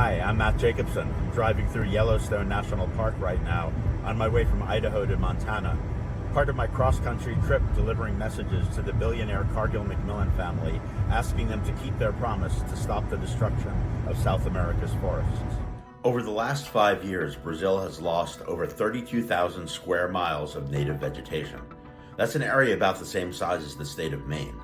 Hi, I'm Matt Jacobson, driving through Yellowstone National Park right now on my way from Idaho to Montana. Part of my cross-country trip delivering messages to the billionaire Cargill Macmillan family, asking them to keep their promise to stop the destruction of South America's forests. Over the last 5 years, Brazil has lost over 32,000 square miles of native vegetation. That's an area about the same size as the state of Maine.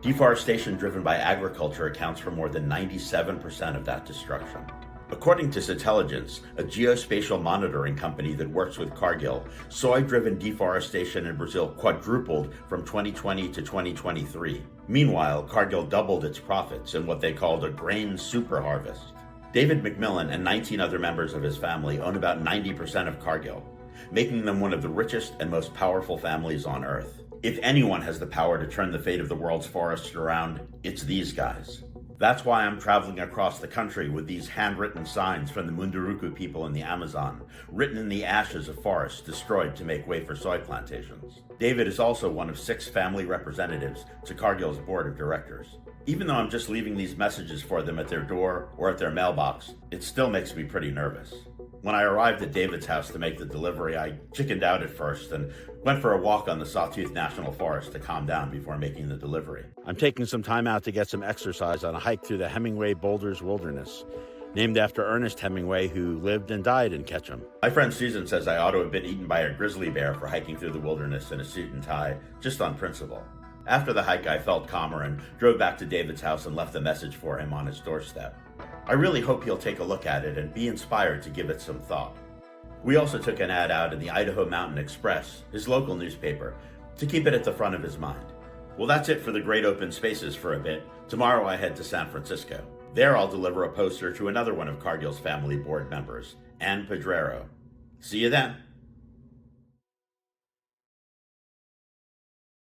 Deforestation driven by agriculture accounts for more than 97% of that destruction. According to Intelligence, a geospatial monitoring company that works with Cargill, soy-driven deforestation in Brazil quadrupled from 2020 to 2023. Meanwhile, Cargill doubled its profits in what they called a grain super harvest. David Macmillan and 19 other members of his family own about 90% of Cargill, making them one of the richest and most powerful families on Earth. If anyone has the power to turn the fate of the world's forests around, it's these guys. That's why I'm traveling across the country with these handwritten signs from the Munduruku people in the Amazon, written in the ashes of forests destroyed to make way for soy plantations. David is also one of 6 family representatives to Cargill's board of directors. Even though I'm just leaving these messages for them at their door or at their mailbox, it still makes me pretty nervous. When I arrived at David's house to make the delivery, I chickened out at first and went for a walk on the Sawtooth National Forest to calm down before making the delivery. I'm taking some time out to get some exercise on a hike through the Hemingway Boulders Wilderness, named after Ernest Hemingway, who lived and died in Ketchum. My friend Susan says I ought to have been eaten by a grizzly bear for hiking through the wilderness in a suit and tie, just on principle. After the hike, I felt calmer and drove back to David's house and left a message for him on his doorstep. I really hope he'll take a look at it and be inspired to give it some thought. We also took an ad out in the Idaho Mountain Express, his local newspaper, to keep it at the front of his mind. Well, that's it for the Great Open Spaces for a bit. Tomorrow I head to San Francisco. There I'll deliver a poster to another one of Cargill's family board members, Ann Pedrero. See you then.